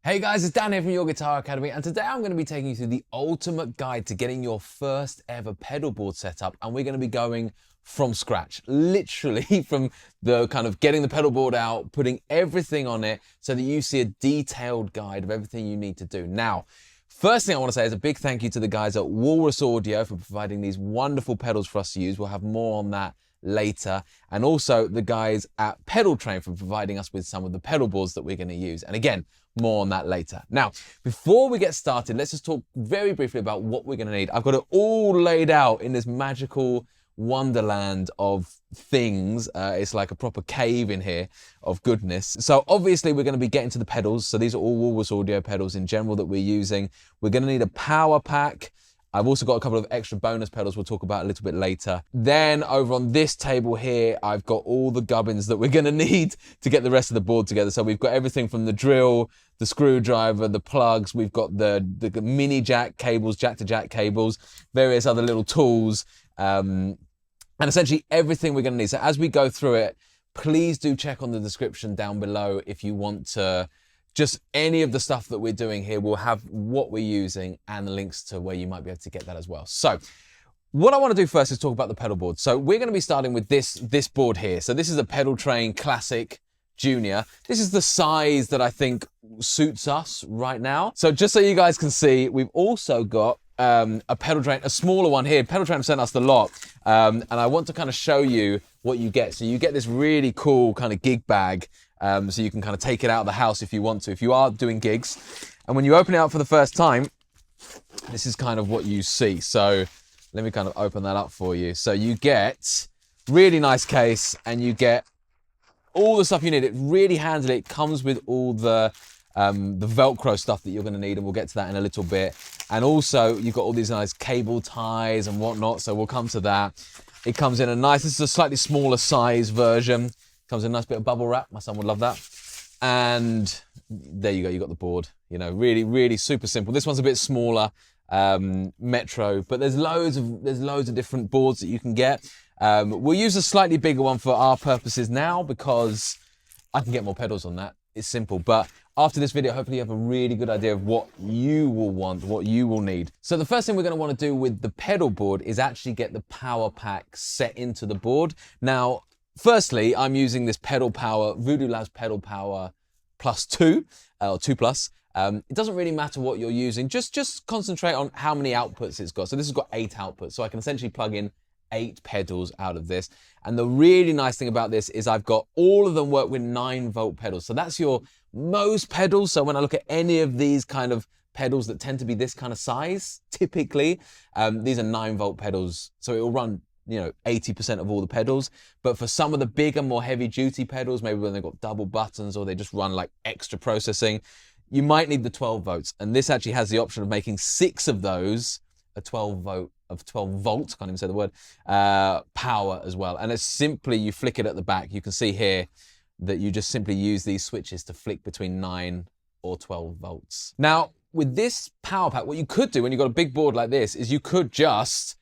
Hey guys, it's Dan here from Your Guitar Academy, and today I'm going to be taking you through the ultimate guide to getting your first ever pedal board set up, and we're going to be going from scratch, literally from the kind of getting the pedal board out, putting everything on it so that you see a detailed guide of everything you need to do. Now, first thing I want to say is a big thank you to the guys at Walrus Audio for providing these wonderful pedals for us to use. We'll have more on that later, and also the guys at Pedaltrain for providing us with some of the pedal boards that we're going to use. And again, more on that later. Now, before we get started, let's just talk very briefly about what we're going to need. I've got it all laid out in this magical wonderland of things. It's like a proper cave in here of goodness. So obviously we're going to be getting to the pedals. So these are all Walrus Audio pedals in general that we're using. We're going to need a power pack. I've also got a couple of extra bonus pedals we'll talk about a little bit later. Then over on this table here, I've got all the gubbins that we're gonna need to get the rest of the board together. So we've got everything from the drill, the screwdriver, the plugs, we've got the mini jack cables, jack to jack cables, various other little tools, and essentially everything we're gonna need. So as we go through it, please do check on the description down below if you want to. Just any of the stuff that we're doing here will have what we're using and the links to where you might be able to get that as well. So what I want to do first is talk about the pedal board. So we're going to be starting with this board here. So this is a Pedaltrain Classic Junior. This is the size that I think suits us right now. So just so you guys can see, we've also got a Pedaltrain, a smaller one here. Pedaltrain sent us the lot, and I want to kind of show you what you get. So you get this really cool kind of gig bag. So you can kind of take it out of the house if you want to, if you are doing gigs. And when you open it up for the first time, this is kind of what you see. So let me kind of open that up for you. So you get really nice case, and you get all the stuff you need. It really handy. It comes with all the Velcro stuff that you're going to need, and we'll get to that in a little bit. And also you've got all these nice cable ties and whatnot. So we'll come to that. It comes in a nice, this is a slightly smaller size version. Comes in a nice bit of bubble wrap. My son would love that. And there you go. You got the board. You know, really, really super simple. This one's a bit smaller, Metro, but there's loads of different boards that you can get. We'll use a slightly bigger one for our purposes now because I can get more pedals on that. It's simple. But after this video, hopefully you have a really good idea of what you will want, what you will need. So the first thing we're going to want to do with the pedal board is actually get the power pack set into the board. Now, firstly, I'm using this Pedal Power, Voodoo Labs Pedal Power Plus 2, or 2 Plus. It doesn't really matter what you're using, just concentrate on how many outputs it's got. So this has got 8 outputs, so I can essentially plug in 8 pedals out of this. And the really nice thing about this is I've got all of them work with 9-volt pedals. So that's your most pedals. So when I look at any of these kind of pedals that tend to be this kind of size, typically, these are 9-volt pedals. So it will run 80% of all the pedals. But for some of the bigger, more heavy duty pedals, maybe when they've got double buttons or they just run like extra processing, you might need the 12 volts. And this actually has the option of making 6 of those a 12 volts, can't even say the word, power as well. And it's simply, you flick it at the back. You can see here that you just simply use these switches to flick between 9 or 12 volts. Now, with this power pack, what you could do when you've got a big board like this is you could just,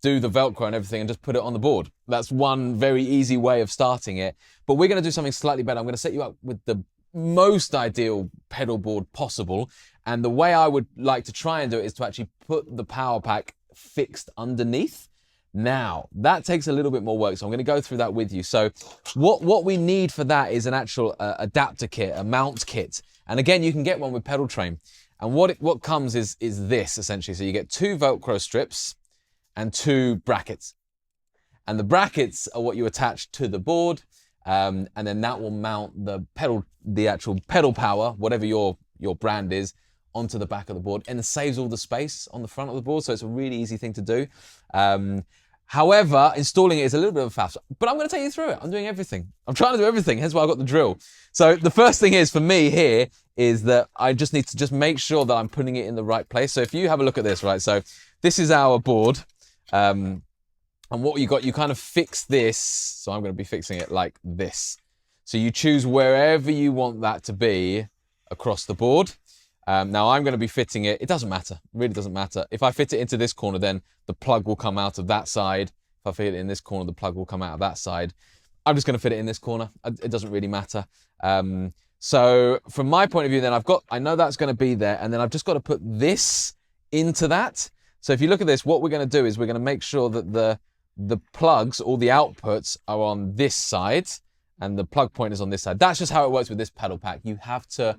do the Velcro and everything and just put it on the board. That's one very easy way of starting it. But we're going to do something slightly better. I'm going to set you up with the most ideal pedal board possible. And the way I would like to try and do it is to actually put the power pack fixed underneath. Now, that takes a little bit more work, so I'm going to go through that with you. So what we need for that is an actual adapter kit, a mount kit. And again, you can get one with Pedaltrain. And what comes is this, essentially. So you get 2 Velcro strips and 2 brackets. And the brackets are what you attach to the board, and then that will mount the actual pedal power, whatever your brand is, onto the back of the board, and it saves all the space on the front of the board, so it's a really easy thing to do. However, installing it is a little bit of a faff, but I'm going to take you through it. I'm doing everything. I'm trying to do everything, hence why I've got the drill. So the first thing is, for me here, is that I just need to just make sure that I'm putting it in the right place. So if you have a look at this, right, so this is our board. And what you got, you kind of fix this. So I'm going to be fixing it like this. So you choose wherever you want that to be across the board. Now I'm going to be fitting it. It doesn't matter. It really doesn't matter. If I fit it into this corner, then the plug will come out of that side. If I fit it in this corner, the plug will come out of that side. I'm just going to fit it in this corner. It doesn't really matter. So from my point of view, then I know that's going to be there, and then I've just got to put this into that. So if you look at this, what we're going to do is we're going to make sure that the plugs, all the outputs, are on this side, and the plug point is on this side. That's just how it works with this pedal pack. You have to,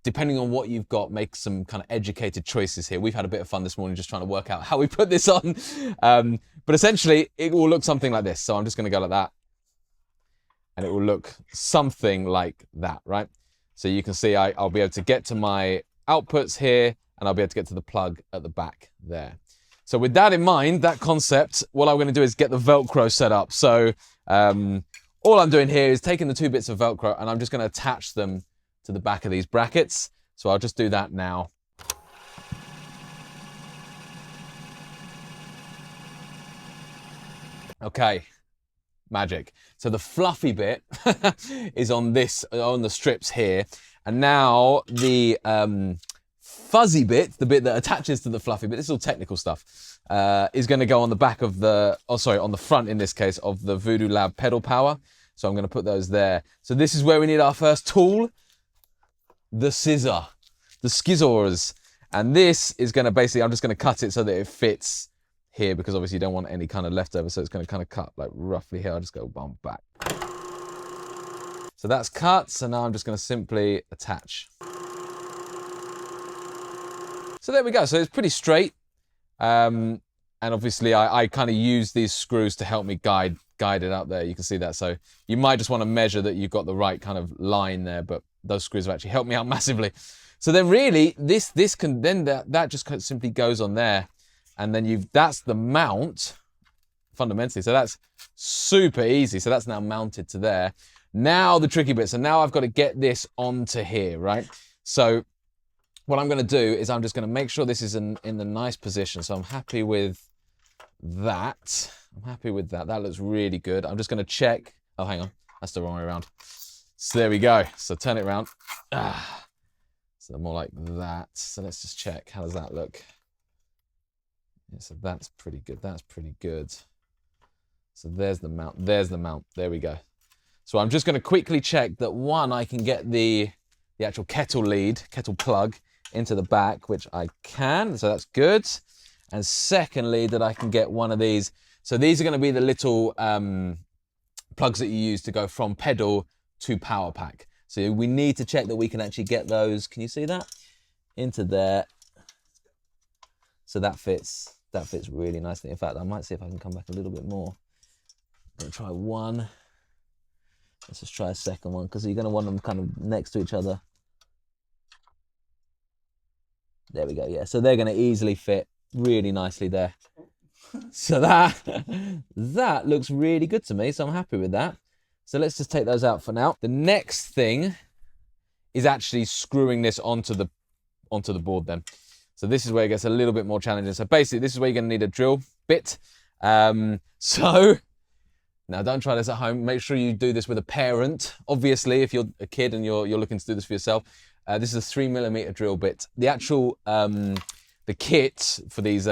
depending on what you've got, make some kind of educated choices here. We've had a bit of fun this morning just trying to work out how we put this on. But essentially, it will look something like this. So I'm just going to go like that. And it will look something like that, right? So you can see I'll be able to get to my outputs here, and I'll be able to get to the plug at the back there. So with that in mind, that concept, what I'm going to do is get the Velcro set up. So all I'm doing here is taking the 2 bits of Velcro, and I'm just going to attach them to the back of these brackets. So I'll just do that now. Okay, magic. So the fluffy bit is on the strips here. And now the fuzzy bit, the bit that attaches to the fluffy bit, this is all technical stuff, is going to go on the back of on the front in this case, of the Voodoo Lab pedal power. So I'm going to put those there. So this is where we need our first tool, the scissor, the skizzors. And this is going to basically, I'm just going to cut it so that it fits here, because obviously you don't want any kind of leftover. So it's going to kind of cut like roughly here. I'll just go bump back. So that's cut. So now I'm just going to simply attach. So there we go. So it's pretty straight. And obviously I kind of use these screws to help me guide it out there. You can see that. So you might just want to measure that you've got the right kind of line there, but those screws have actually helped me out massively. So then really this can, then that just simply goes on there. And then that's the mount fundamentally. So that's super easy. So that's now mounted to there. Now the tricky bit. So now I've got to get this onto here, right? So what I'm going to do is I'm just going to make sure this is in the nice position. So I'm happy with that. I'm happy with that. That looks really good. I'm just going to check. Oh, hang on. That's the wrong way around. So there we go. So turn it around. So more like that. So let's just check. How does that look? Yeah, so that's pretty good. That's pretty good. So there's the mount. There's the mount. There we go. So I'm just going to quickly check that, one, I can get the actual kettle plug into the back, which I can. So that's good. And secondly, that I can get one of these. So these are going to be the little plugs that you use to go from pedal to power pack. So we need to check that we can actually get those. Can you see that? Into there. So that fits really nicely. In fact, I might see if I can come back a little bit more. I'm going to try one. Let's just try a second one, because you're going to want them kind of next to each other. There we go. Yeah, so they're going to easily fit really nicely there. So that looks really good to me. So I'm happy with that. So let's just take those out for now. The next thing is actually screwing this onto the board then. So this is where it gets a little bit more challenging. So basically, this is where you're going to need a drill bit. So now don't try this at home. Make sure you do this with a parent. Obviously, if you're a kid and you're looking to do this for yourself, this is a 3mm drill bit. The actual the kit for these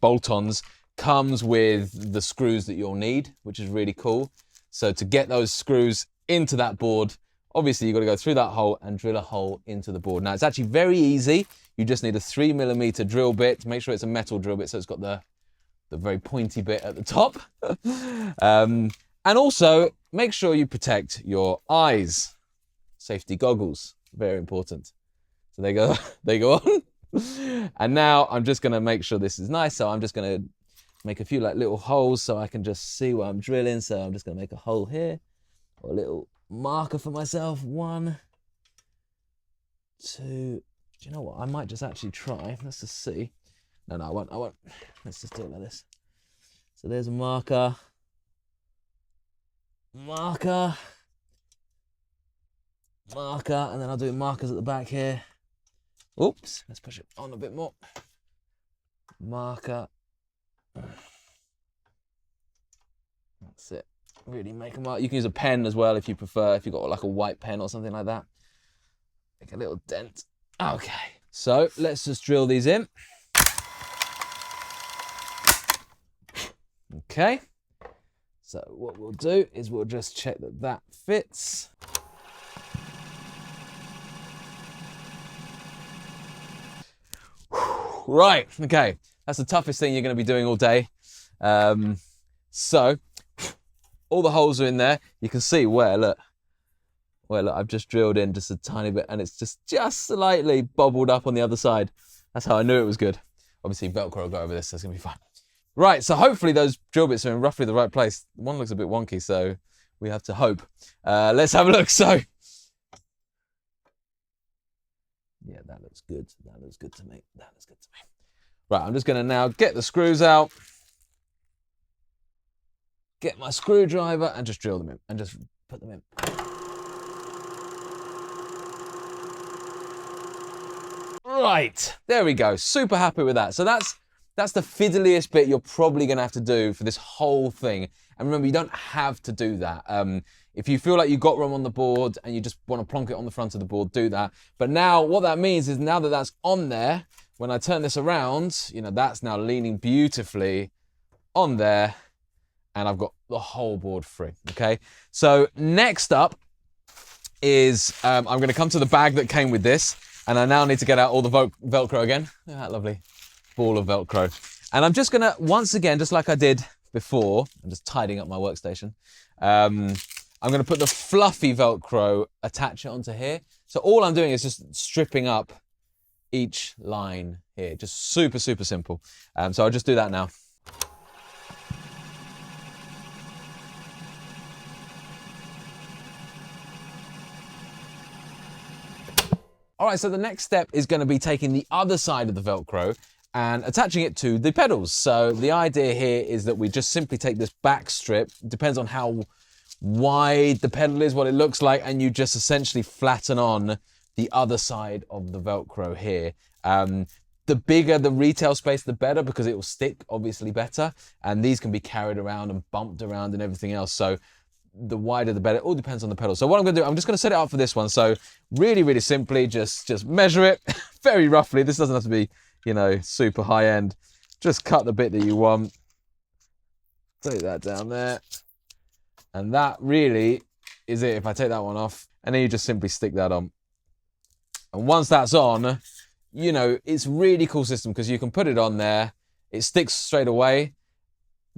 bolt-ons comes with the screws that you'll need, which is really cool. So to get those screws into that board, obviously you've got to go through that hole and drill a hole into the board. Now it's actually very easy. You just need a 3mm drill bit. Make sure it's a metal drill bit so it's got the very pointy bit at the top. And also make sure you protect your eyes. Safety goggles, very important. So they go on. And now I'm just gonna make sure this is nice. So I'm just gonna make a few like little holes so I can just see what I'm drilling. So I'm just gonna make a hole here, or a little marker for myself. 1, 2. Do you know what? I might just actually try. Let's just see. No, I won't. Let's just do it like this. So there's a marker. Marker. Marker. And then I'll do markers at the back here. Oops. Let's push it on a bit more. Marker. That's it. Really make a mark. You can use a pen as well if you prefer, if you've got like a white pen or something like that. Make a little dent. Okay. So let's just drill these in. Okay. So what we'll do is we'll just check that that fits. Right, okay. That's the toughest thing you're going to be doing all day. So, all the holes are in there. You can see where, look, I've just drilled in just a tiny bit and it's just slightly bobbled up on the other side. That's how I knew it was good. Obviously, Velcro will go over this, so it's going to be fine. Right, so hopefully those drill bits are in roughly the right place. One looks a bit wonky, so we have to hope. Let's have a look. So, yeah, that looks good. That looks good to me. That looks good to me. Right, I'm just going to now get the screws out, get my screwdriver, and just drill them in, and just put them in. Right, there we go. Super happy with that. So that's the fiddliest bit you're probably going to have to do for this whole thing. And remember, you don't have to do that. If you feel like you've got room on the board and you just want to plonk it on the front of the board, do that. But now what that means is now that that's on there, when I turn this around, you know, that's now leaning beautifully on there and I've got the whole board free, okay? So next up is I'm going to come to the bag that came with this and I now need to get out all the Velcro again. Look at that lovely ball of Velcro. And I'm just going to, once again, just like I did before, I'm just tidying up my workstation. I'm going to put the fluffy Velcro, attach it onto here. So all I'm doing is just stripping up each line here. Just super, super simple. So I'll just do that now. All right, so the next step is going to be taking the other side of the Velcro and attaching it to the pedals. So the idea here is that we just simply take this back strip, depends on how wide the pedal is, what it looks like, and you just essentially flatten on the other side of the Velcro here. The bigger the retail space, the better, because it will stick obviously better. And these can be carried around and bumped around and everything else. So the wider the better. It all depends on the pedal. So what I'm going to do, I'm just going to set it up for this one. So really, really simply, just measure it very roughly. This doesn't have to be, you know, super high end. Just cut the bit that you want. Take that down there. And that really is it. If I take that one off, and then you just simply stick that on. And once that's on, you know, it's really cool system because you can put it on there. It sticks straight away.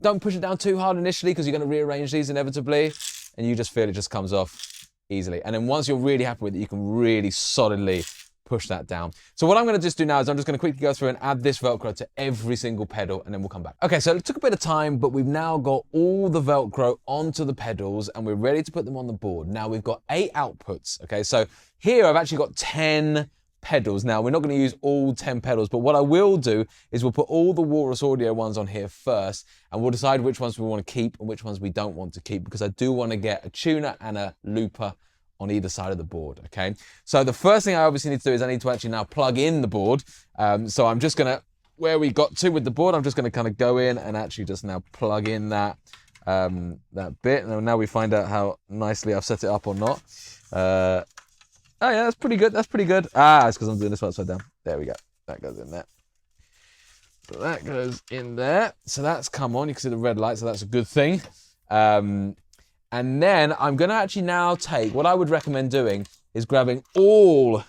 Don't push it down too hard initially because you're going to rearrange these inevitably. And you just feel it just comes off easily. And then once you're really happy with it, you can really solidly push that down. So what I'm going to just do now is I'm just going to quickly go through and add this Velcro to every single pedal and then we'll come back. Okay, so it took a bit of time, but we've now got all the Velcro onto the pedals and we're ready to put them on the board. Now we've got 8 outputs, okay? So here I've actually got 10 pedals. Now we're not going to use all 10 pedals, but what I will do is we'll put all the Walrus audio ones on here first and we'll decide which ones we want to keep and which ones we don't want to keep because I do want to get a tuner and a looper on either side of the board, okay? So the first thing I obviously need to do is I need to actually now plug in the board. So I'm just gonna, where we got to with the board, I'm just gonna kind of go in and actually just now plug in that, that bit. And now we find out how nicely I've set it up or not. Oh yeah, that's pretty good, that's pretty good. Ah, it's because I'm doing this one upside down. There we go, that goes in there. So that goes in there. So that's come on, you can see the red light, so that's a good thing. And then I'm going to actually now take, what I would recommend doing is grabbing all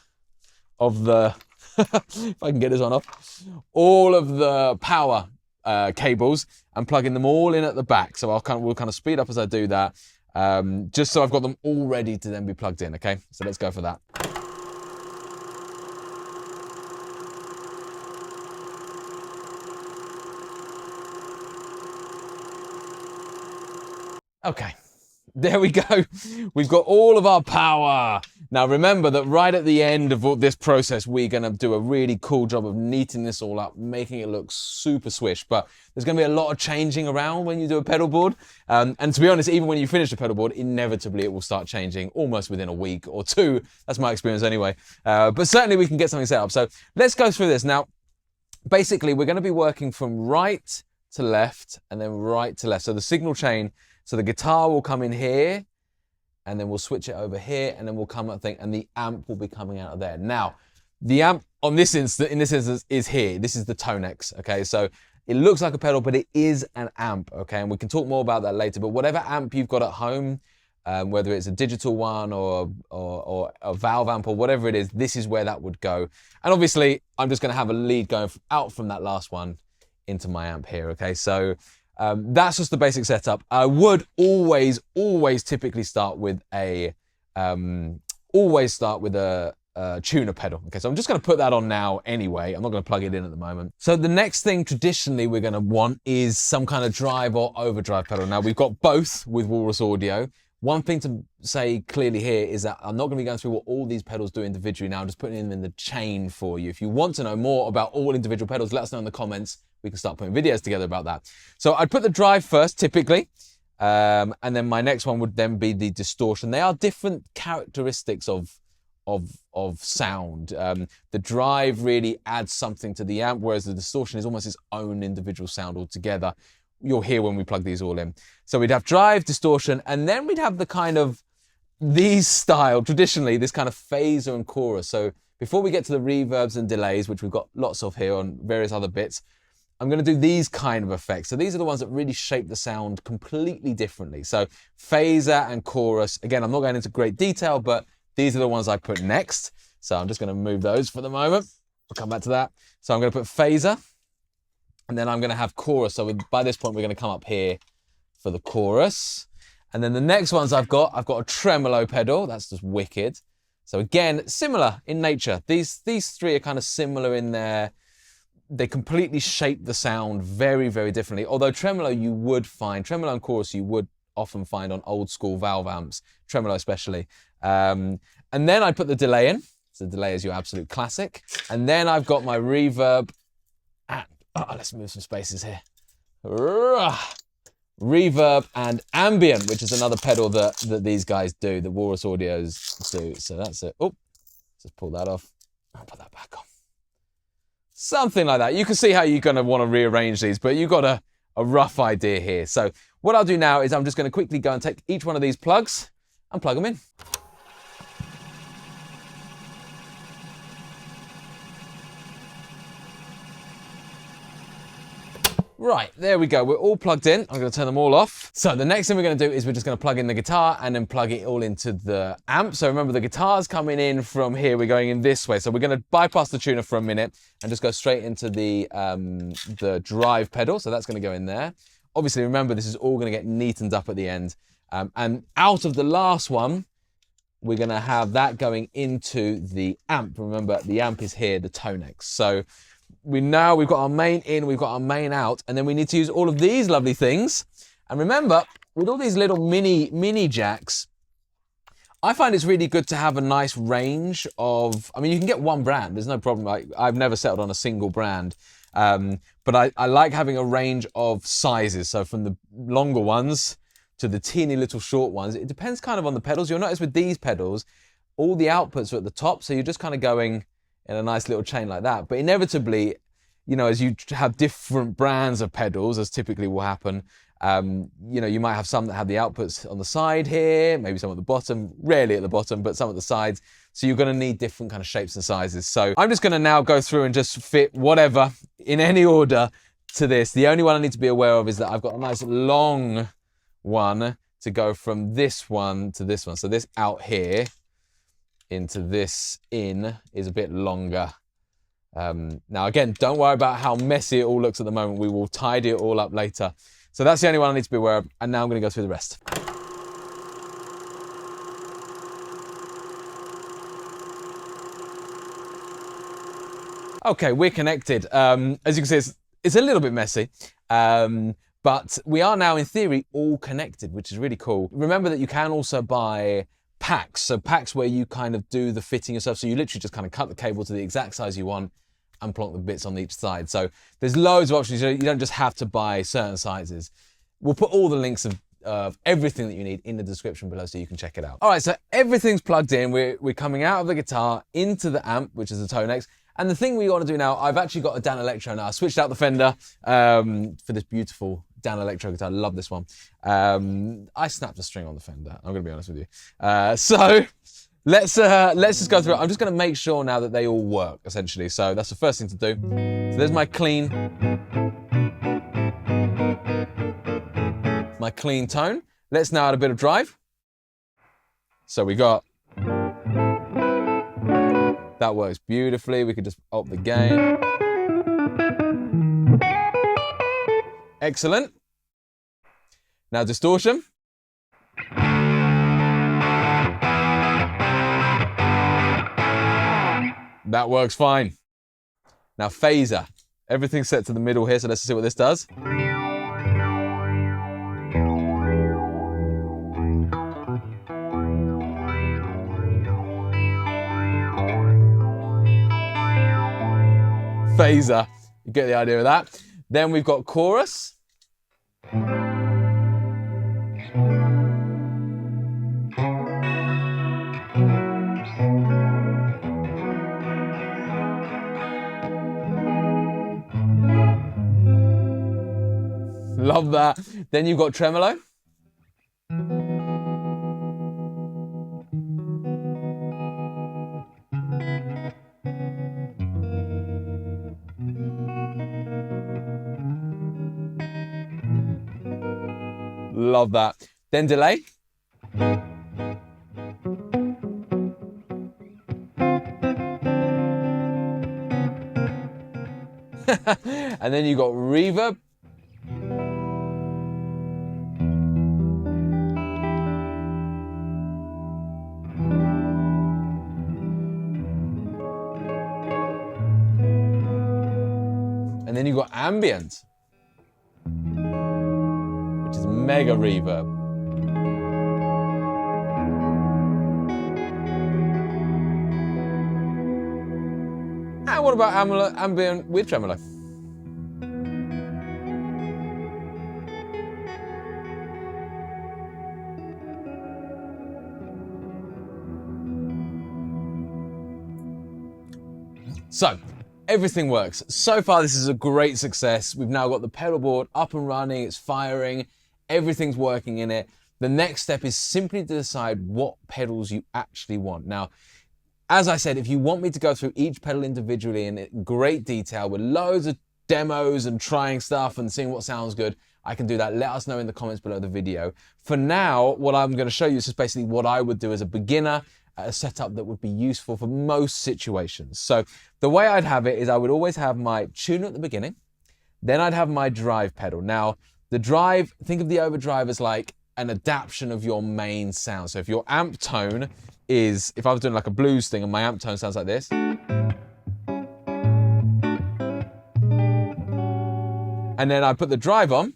of the, if I can get this on off, all of the power cables and plugging them all in at the back. So we'll kind of speed up as I do that, just so I've got them all ready to then be plugged in, okay? So let's go for that. Okay. There we go. We've got all of our power. Now remember that right at the end of this process, we're going to do a really cool job of neating this all up, making it look super swish. But there's going to be a lot of changing around when you do a pedal board. And to be honest, even when you finish a pedal board, inevitably it will start changing almost within a week or two. That's my experience anyway. But certainly we can get something set up. So let's go through this. Now, basically, we're going to be working from right to left and then right to left. So the signal chain. So the guitar will come in here, and then we'll switch it over here, and then we'll come up and the amp will be coming out of there. Now, the amp in this instance is here. This is the Tonex, okay? So it looks like a pedal, but it is an amp, okay? And we can talk more about that later, but whatever amp you've got at home, whether it's a digital one or a valve amp or whatever it is, this is where that would go. And obviously, I'm just going to have a lead going out from that last one into my amp here, okay? So that's just the basic setup. I would always typically start with a tuner pedal. Okay, so I'm just going to put that on now anyway. I'm not going to plug it in at the moment. So the next thing traditionally we're going to want is some kind of drive or overdrive pedal. Now we've got both with Walrus Audio. One thing to say clearly here is that I'm not going to be going through what all these pedals do individually now. I'm just putting them in the chain for you. If you want to know more about all individual pedals, let us know in the comments. We can start putting videos together about that. So I'd put the drive first, typically. And then my next one would then be the distortion. They are different characteristics of sound. The drive really adds something to the amp, whereas the distortion is almost its own individual sound altogether. You'll hear when we plug these all in. So we'd have drive, distortion, and then we'd have the kind of these style, traditionally, this kind of phaser and chorus. So before we get to the reverbs and delays, which we've got lots of here on various other bits, I'm going to do these kind of effects. So these are the ones that really shape the sound completely differently. So phaser and chorus, again, I'm not going into great detail, but these are the ones I put next. So I'm just going to move those for the moment. We'll come back to that. So I'm going to put phaser, and then I'm going to have chorus. So by this point, we're going to come up here for the chorus. And then the next ones I've got a tremolo pedal. That's just wicked. So again, similar in nature. These three are kind of similar in their, they completely shape the sound very, very differently. Although tremolo and chorus you would often find on old school valve amps, tremolo especially. And then I put the delay in. So the delay is your absolute classic. And then I've got my reverb. Let's move some spaces here. Reverb and ambient, which is another pedal that these guys do, the Walrus Audios do. So that's it. Oh, just pull that off. I'll put that back on. Something like that. You can see how you're going to want to rearrange these, but you've got a rough idea here. So what I'll do now is I'm just going to quickly go and take each one of these plugs and plug them in. Right, there we go. We're all plugged in. I'm going to turn them all off. So the next thing we're going to do is we're just going to plug in the guitar and then plug it all into the amp. So remember, the guitar's coming in from here. We're going in this way. So we're going to bypass the tuner for a minute and just go straight into the drive pedal. So that's going to go in there. Obviously, remember, this is all going to get neatened up at the end. And out of the last one, we're going to have that going into the amp. Remember, the amp is here, the Tonex. So we've got our main in, we've got our main out, and then we need to use all of these lovely things. And remember, with all these little mini jacks, I find it's really good to have a nice range of, I mean, you can get one brand, there's no problem. I've never settled on a single brand, but I like having a range of sizes. So from the longer ones to the teeny little short ones, it depends kind of on the pedals. You'll notice with these pedals, all the outputs are at the top, so you're just kind of going in a nice little chain like that. But inevitably, you know, as you have different brands of pedals, as typically will happen, you know, you might have some that have the outputs on the side here, maybe some at the bottom, rarely at the bottom, but some at the sides. So you're going to need different kind of shapes and sizes. So I'm just going to now go through and just fit whatever in any order to this. The only one I need to be aware of is that I've got a nice long one to go from this one to this one. So this out here into this in is a bit longer. Now again, don't worry about how messy it all looks at the moment. We will tidy it all up later. So that's the only one I need to be aware of. And now I'm going to go through the rest. Okay, we're connected. As you can see, it's a little bit messy. But we are now, in theory, all connected, which is really cool. Remember that you can also buy packs. So packs where you kind of do the fitting yourself. So you literally just kind of cut the cable to the exact size you want and plonk the bits on each side. So there's loads of options. You don't just have to buy certain sizes. We'll put all the links of everything that you need in the description below so you can check it out. All right, so everything's plugged in. We're coming out of the guitar into the amp, which is the Tonex. And the thing we want to do now, I've actually got a Dan Electro now. I switched out the Fender for this beautiful Dan Electro guitar. I love this one. I snapped a string on the Fender. I'm going to be honest with you. So let's just go through it. I'm just going to make sure now that they all work, essentially. So that's the first thing to do. So there's my clean tone. Let's now add a bit of drive. So we got, that works beautifully. We could just up the gain. Excellent. Now distortion. That works fine. Now phaser. Everything's set to the middle here, so let's see what this does. Phaser. You get the idea of that. Then we've got chorus. Love that. Then you've got tremolo. Love that. Then delay. And then you got reverb. And then you got ambient, which is mega reverb. And what about ambient with tremolo? So, everything works. So far, this is a great success. We've now got the pedalboard up and running, it's firing, everything's working in it. The next step is simply to decide what pedals you actually want. Now, as I said, if you want me to go through each pedal individually in great detail with loads of demos and trying stuff and seeing what sounds good, I can do that. Let us know in the comments below the video. For now, what I'm going to show you is just basically what I would do as a beginner, a setup that would be useful for most situations. So the way I'd have it is I would always have my tuner at the beginning, then I'd have my drive pedal. Now, the drive, think of the overdrive as like an adaptation of your main sound. So if your amp tone is, if I was doing like a blues thing and my amp tone sounds like this, and then I put the drive on,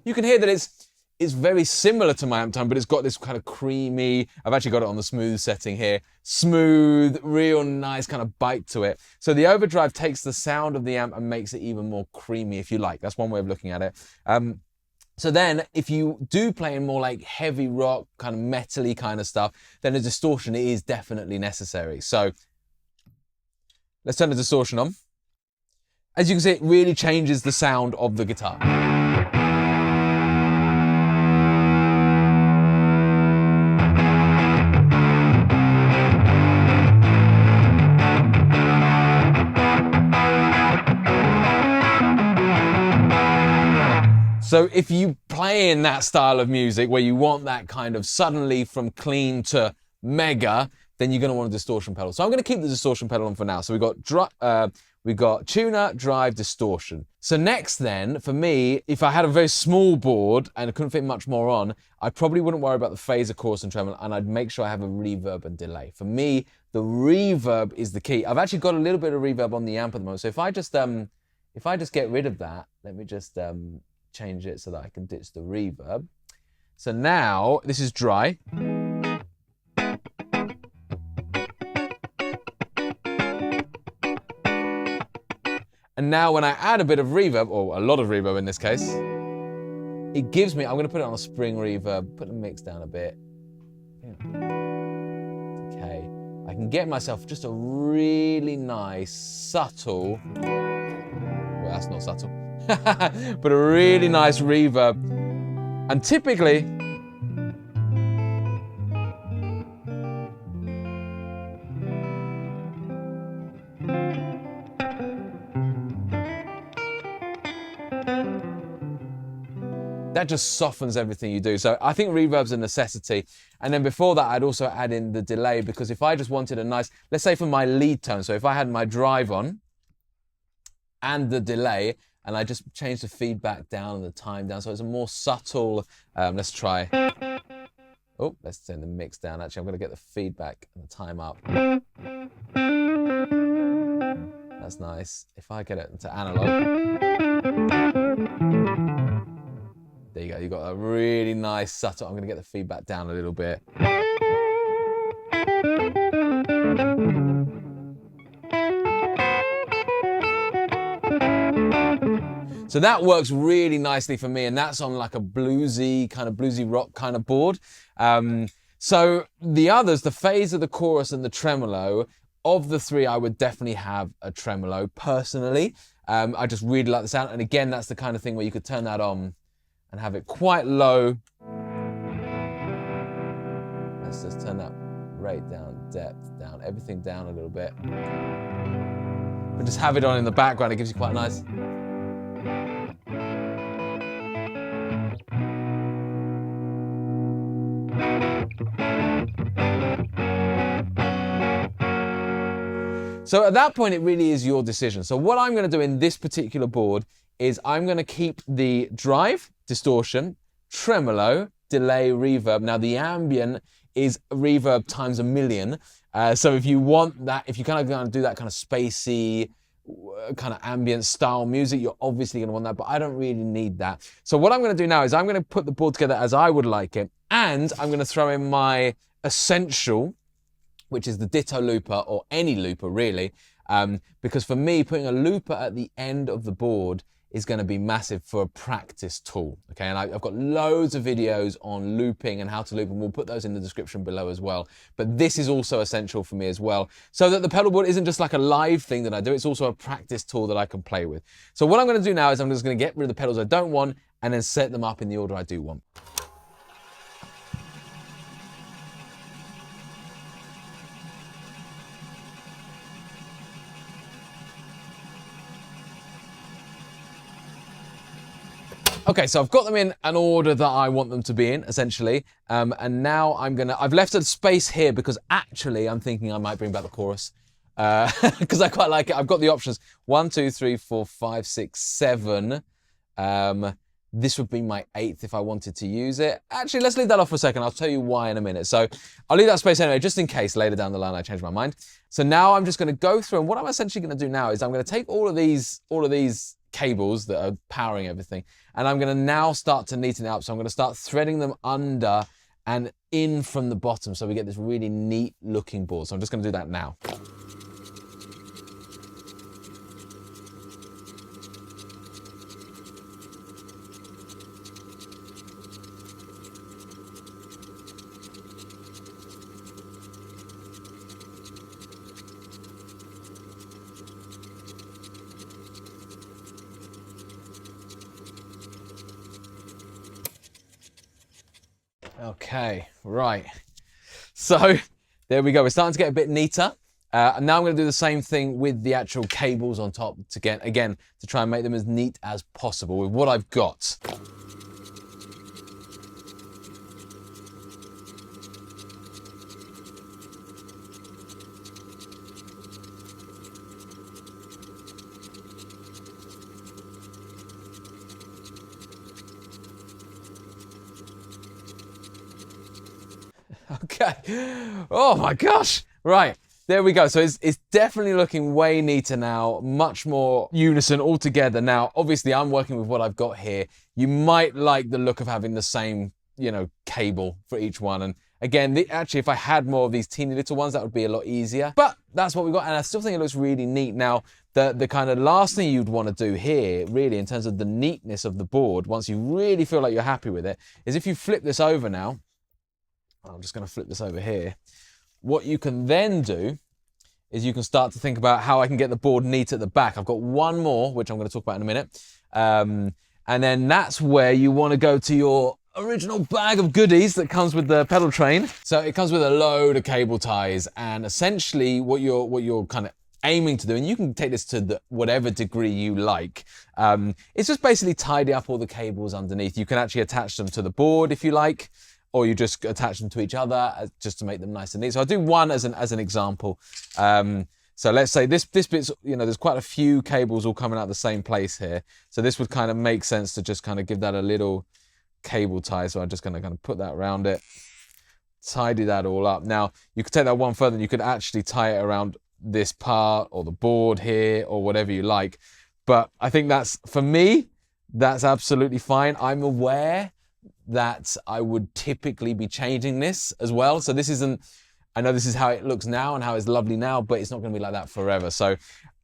you can hear that it's very similar to my amp tone, but it's got this kind of creamy, I've actually got it on the smooth setting here, smooth, real nice kind of bite to it. So the overdrive takes the sound of the amp and makes it even more creamy, if you like. That's one way of looking at it. So then, if you do play in more like heavy rock, kind of metal-y kind of stuff, then a distortion is definitely necessary. So let's turn the distortion on. As you can see, it really changes the sound of the guitar. So if you play in that style of music where you want that kind of suddenly from clean to mega, then you're going to want a distortion pedal. So I'm going to keep the distortion pedal on for now. So we got tuner, drive, distortion. So next then, for me, if I had a very small board and I couldn't fit much more on, I probably wouldn't worry about the phaser, chorus, and tremolo, and I'd make sure I have a reverb and delay. For me, the reverb is the key. I've actually got a little bit of reverb on the amp at the moment. So if I just get rid of that, let me just change it so that I can ditch the reverb. So now this is dry. And now when I add a bit of reverb, or a lot of reverb in this case, it gives me, I'm going to put it on a spring reverb, put the mix down a bit. Okay, I can get myself just a really nice, subtle, well, that's not subtle, but a really nice reverb. And typically, that just softens everything you do. So I think reverb's a necessity. And then before that, I'd also add in the delay, because if I just wanted a nice, let's say for my lead tone, so if I had my drive on and the delay, and I just changed the feedback down and the time down, so it's a more subtle, let's try. Oh, let's turn the mix down. Actually, I'm gonna get the feedback and the time up. That's nice. If I get it to analog. There you go, you've got a really nice subtle. I'm gonna get the feedback down a little bit. So that works really nicely for me, and that's on like a bluesy rock kind of board. So the others, the phase of the chorus and the tremolo, of the three, I would definitely have a tremolo personally. I just really like the sound, and again, that's the kind of thing where you could turn that on and have it quite low. Let's just turn that rate down, depth down, everything down a little bit. But just have it on in the background, it gives you quite a nice. So at that point, it really is your decision. So what I'm going to do in this particular board is I'm going to keep the drive, distortion, tremolo, delay, reverb. Now the ambient is reverb times a million. So if you want that, if you kind of going to do that kind of spacey, kind of ambient style music, you're obviously going to want that, but I don't really need that. So what I'm going to do now is I'm going to put the board together as I would like it, and I'm going to throw in my essential, which is the Ditto looper, or any looper really, because for me, putting a looper at the end of the board is going to be massive for a practice tool, okay? And I've got loads of videos on looping and how to loop, and we'll put those in the description below as well. But this is also essential for me as well, so that the pedal board isn't just like a live thing that I do, it's also a practice tool that I can play with. So what I'm going to do now is I'm just going to get rid of the pedals I don't want and then set them up in the order I do want. Okay, so I've got them in an order that I want them to be in, essentially. And now I've left a space here because actually I'm thinking I might bring back the chorus. Because I quite like it. I've got the options 1, 2, 3, 4, 5, 6, 7. This would be my 8th if I wanted to use it. Actually, let's leave that off for a second. I'll tell you why in a minute. So I'll leave that space anyway, just in case later down the line I change my mind. So now I'm just gonna go through, and what I'm essentially gonna do now is I'm gonna take all of these cables that are powering everything, and I'm going to now start to neaten it up. So I'm going to start threading them under and in from the bottom, so we get this really neat looking board. So I'm just going to do that now. Okay, right. So there we go. We're starting to get a bit neater. And now I'm going to do the same thing with the actual cables on top to get, again, to try and make them as neat as possible with what I've got. Okay. Oh my gosh. Right. There we go. So it's definitely looking way neater now, much more unison all together. Now, obviously, I'm working with what I've got here. You might like the look of having the same, cable for each one. And again, actually, if I had more of these teeny little ones, that would be a lot easier. But that's what we've got. And I still think it looks really neat. Now, the kind of last thing you'd want to do here, really, in terms of the neatness of the board, once you really feel like you're happy with it, is if you flip this over now. I'm just going to flip this over here. What you can then do is you can start to think about how I can get the board neat at the back. I've got one more, which I'm going to talk about in a minute. And then that's where you want to go to your original bag of goodies that comes with the pedal train. So it comes with a load of cable ties, and essentially what you're kind of aiming to do, and you can take this to whatever degree you like, it's just basically tidy up all the cables underneath. You can actually attach them to the board if you like, or you just attach them to each other just to make them nice and neat. So I'll do one as an example. So let's say this bit's, there's quite a few cables all coming out the same place here. So this would kind of make sense to just kind of give that a little cable tie. So I'm just going to kind of put that around it, tidy that all up. Now, you could take that one further and you could actually tie it around this part or the board here or whatever you like. But I think for me, that's absolutely fine. I'm aware that I would typically be changing this as well. So this isn't, I know this is how it looks now and how it's lovely now, but it's not going to be like that forever. So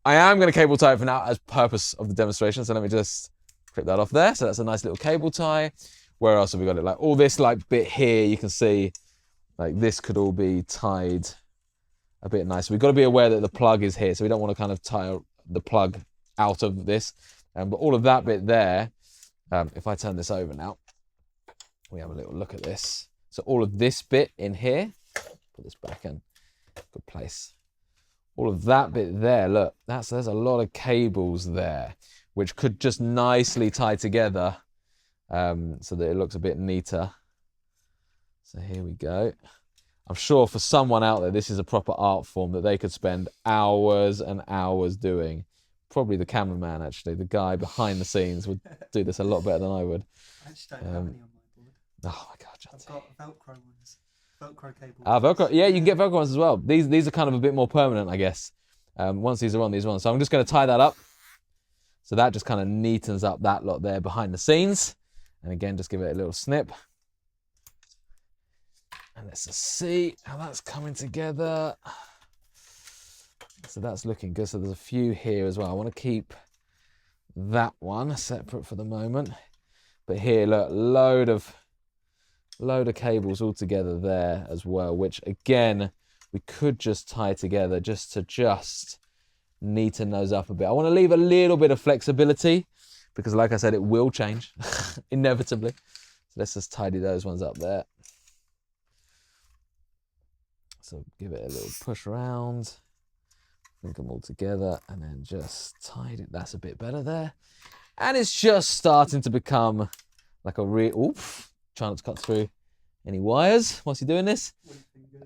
I am going to cable tie it for now as purpose of the demonstration. So let me just clip that off there. So that's a nice little cable tie. Where else have we got it? Like all this bit here, you can see like this could all be tied a bit nice. We've got to be aware that the plug is here. So we don't want to kind of tie the plug out of this. But all of that bit there, if I turn this over now, we have a little look at this. So all of this bit in here, put this back in, good place. All of that bit there, look, there's a lot of cables there, which could just nicely tie together so that it looks a bit neater. So here we go. I'm sure for someone out there, this is a proper art form that they could spend hours and hours doing. Probably the cameraman, actually, the guy behind the scenes would do this a lot better than I would. I just don't have any on my board. Oh my God, John. I've got Velcro ones. Velcro cables. Velcro. Yeah, you can get Velcro ones as well. These are kind of a bit more permanent, I guess. Once these are on, these are on. So I'm just going to tie that up. So that just kind of neatens up that lot there behind the scenes. And again, just give it a little snip. And let's just see how that's coming together. So that's looking good. So there's a few here as well. I want to keep that one separate for the moment. But here, look, load of cables all together there as well, which again, we could just tie together just to neaten those up a bit. I want to leave a little bit of flexibility because like I said, it will change inevitably. So let's just tidy those ones up there. So give it a little push around, link them all together and then just tidy it. That's a bit better there. And it's just starting to become like a real, try not to cut through any wires whilst you're doing this,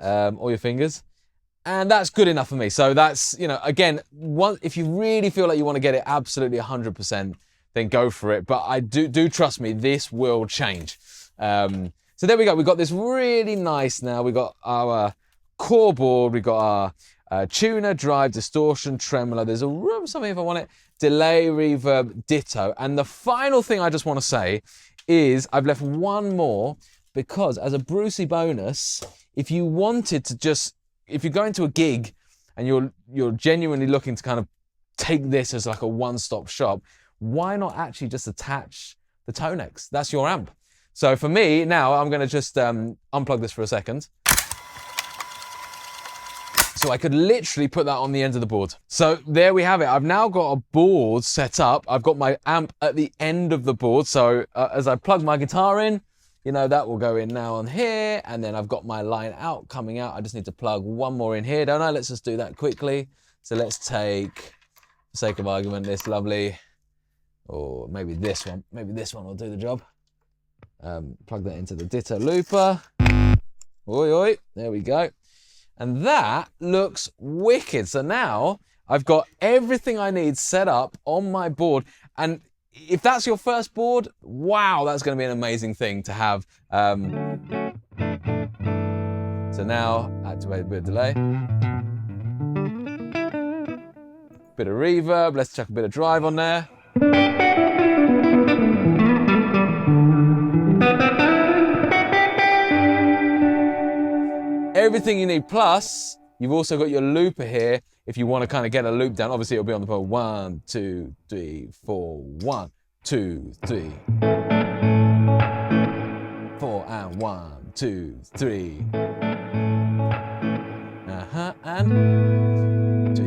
or your fingers. And that's good enough for me. So that's, again, if you really feel like you want to get it absolutely 100%, then go for it. But I do trust me, this will change. So there we go. We've got this really nice now. We've got our core board. We've got our tuner, drive, distortion, tremolo. There's something if I want it. Delay, reverb, ditto. And the final thing I just want to say is I've left one more because as a Brucey bonus, if you wanted to if you're going to a gig and you're genuinely looking to kind of take this as like a one-stop shop, why not actually just attach the Tonex? That's your amp. So for me, now I'm going to just unplug this for a second. So I could literally put that on the end of the board. So there we have it. I've now got a board set up. I've got my amp at the end of the board. So as I plug my guitar in, that will go in now on here. And then I've got my line out coming out. I just need to plug one more in here, don't I? Let's just do that quickly. So let's take, for the sake of argument, this lovely, or maybe this one. Maybe this one will do the job. Plug that into the Ditto looper. Oi, oi, there we go. And that looks wicked. So now I've got everything I need set up on my board. And if that's your first board, wow, that's going to be an amazing thing to have. So now, activate a bit of delay. Bit of reverb. Let's chuck a bit of drive on there. Everything you need, plus you've also got your looper here if you want to kind of get a loop down. Obviously it'll be on the board 1 2 3 4 1 2 3 4 and 1 2 3 and 3.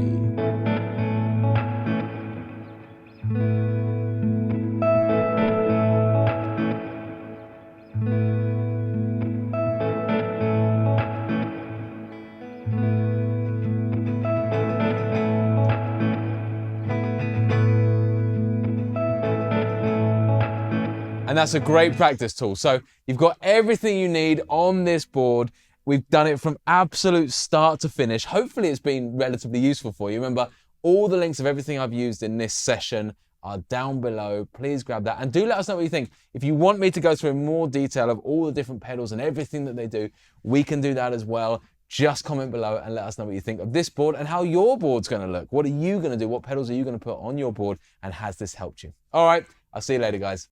and that's a great practice tool. So you've got everything you need on this board. We've done it from absolute start to finish. Hopefully it's been relatively useful for you. Remember, all the links of everything I've used in this session are down below. Please grab that and do let us know what you think. If you want me to go through in more detail of all the different pedals and everything that they do, we can do that as well. Just comment below and let us know what you think of this board and how your board's going to look. What are you going to do? What pedals are you going to put on your board? And has this helped you? All right, I'll see you later, guys.